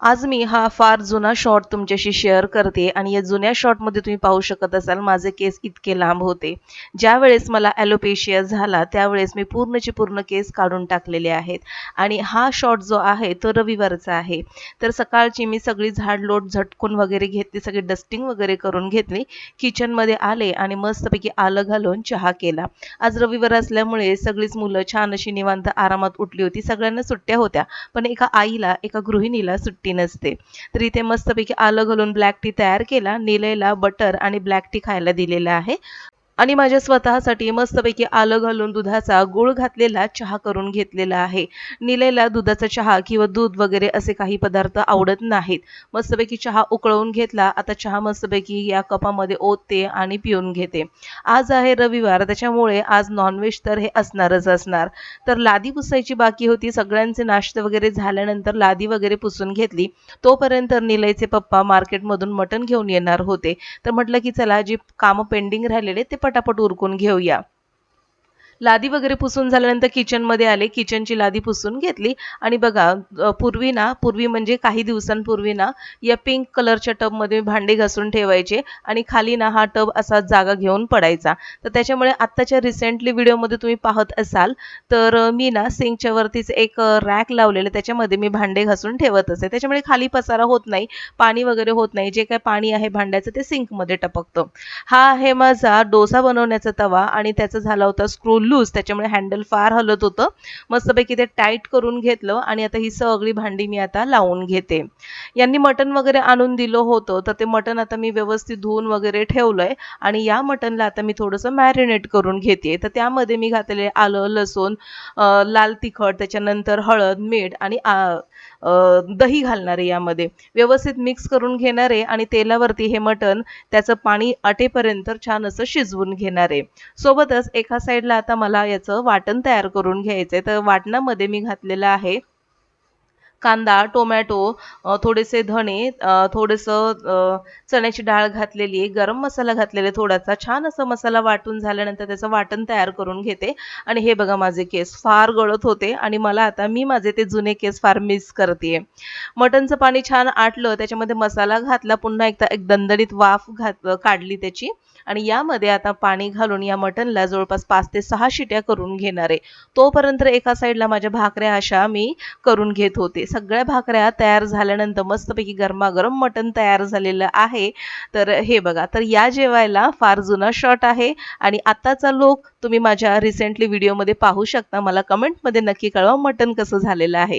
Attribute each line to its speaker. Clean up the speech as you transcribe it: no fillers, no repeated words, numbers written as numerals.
Speaker 1: आज मी हा फार जुना शॉट तुमच्याशी शेअर करते आणि या जुन्या शॉटमध्ये तुम्ही पाहू शकत असाल माझे केस इतके लांब होते. ज्यावेळेस मला ॲलोपेशिया झाला त्यावेळेस मी पूर्णचे पूर्ण केस काढून टाकलेले आहेत आणि हा शॉट जो आहे तो रविवारचा आहे. तर सकाळची मी सगळी झाडलोट झटकून वगैरे घेतली, सगळी डस्टिंग वगैरे करून घेतली. किचनमध्ये आले आणि मस्तपैकी आलं घालून चहा केला. आज रविवार असल्यामुळे सगळीच मुलं छान अशी निवांत आरामात उठली होती. सगळ्यांना सुट्ट्या होत्या, पण एका आईला, एका गृहिणीला सुट्टी नसते. तर इथे मस्तपैकी आलं घालून ब्लॅक टी तयार केला. निलयला बटर आणि ब्लॅक टी खायला दिलेला आहे. आणि माझ्या स्वतःसाठी मस्तपैकी आलं घालून दुधाचा गूळ घातलेला चहा करून घेतलेला आहे. निलयला दुधाचा चहा किंवा दूध वगैरे असे काही पदार्थ आवडत नाहीत. मस्तपैकी चहा उकळवून घेतला. आता चहा मस्तपैकी या कपामध्ये ओतते आणि पिऊन घेते. आज आहे रविवार, त्याच्यामुळे आज नॉनव्हेज तर हे असणारच असणार. तर लादी पुसायची बाकी होती. सगळ्यांचे नाश्ते वगैरे झाल्यानंतर लादी वगैरे पुसून घेतली. तोपर्यंत निलयचे पप्पा मार्केटमधून मटण घेऊन येणार होते. तर म्हटलं की चला जी कामं पेंडिंग राहिलेले ते पटापट उरकून घेऊया. लादी वगैरे पुसून झाल्यानंतर किचनमध्ये आले. किचनची लादी पुसून घेतली आणि बघा पूर्वी म्हणजे काही दिवसांपूर्वी ना या पिंक कलरच्या टबमध्ये भांडे घासून ठेवायचे आणि खाली ना हा टब असा जागा घेऊन पडायचा. तर त्याच्यामुळे आत्ताच्या रिसेंटली व्हिडिओमध्ये तुम्ही पाहत असाल तर मी ना सिंकच्या वरतीच एक रॅक लावलेलं, त्याच्यामध्ये मी भांडे घासून ठेवत असते. त्याच्यामुळे खाली पसारा होत नाही, पाणी वगैरे होत नाही. जे काही पाणी आहे भांड्याचं ते सिंकमध्ये टपकतं. हा आहे माझा डोसा बनवण्याचा तवा आणि त्याचा झाला होता स्क्रू लूज, त्याच्यामुळे हँडल फार हलत होतं. मस्तपैकी ते टाईट करून घेतलं आणि आता ही सगळी भांडी मी आता लावून घेते. यांनी मटण वगैरे आणून दिलं होतं, तर ते मटण आता मी व्यवस्थित धुवून वगैरे ठेवलंय आणि या मटणला आता मी थोडंसं मॅरिनेट करून घेते. तर त्यामध्ये मी घातलेले आलं, लसूण, लाल तिखट, त्याच्यानंतर हळद, मीठ आणि दही घालणार आहे. यामध्ये व्यवस्थित मिक्स करून घेणार आहे आणि तेलावरती हे मटण त्याचं पाणी आटेपर्यंत छान असं शिजवून घेणार आहे. सोबतच एका साईडला आता मला याचं वाटण तयार करून घ्यायचंय. तर वाटणामध्ये मी घातलेलं आहे कांदा, टोमॅटो, थोडेसे धणे, थोडंसं चण्याची डाळ घातलेली आहे, गरम मसाला घातलेला आहे थोडासा. छान असा मसाला वाटून झाल्यानंतर त्याचं वाटण तयार करून घेते. आणि हे बघा माझे केस फार गळत होते आणि मी माझे ते जुने केस फार मिस करते. मटणचं पाणी छान आटलं, त्याच्यामध्ये मसाला घातला, पुन्हा एकदा एक दणदणीत वाफ काढली त्याची आणि यामध्ये आता पाणी घालून या मटणला जवळपास 5 ते 6 शिट्या करून घेणार आहे. तोपर्यंत एका साईडला माझ्या भाकऱ्या अशा मी करून घेत होते. सगळ्या भाकऱ्या तयार झाल्यानंतर मस्तपैकी गरमागरम मटण तयार झालेलं आहे. तर हे बघा, तर या जेवायला फार जुना शॉट आहे आणि आताचा लूक तुम्ही माझ्या रिसेंटली व्हिडिओमध्ये पाहू शकता. मला कमेंटमध्ये नक्की कळवा मटण कसं झालेलं आहे.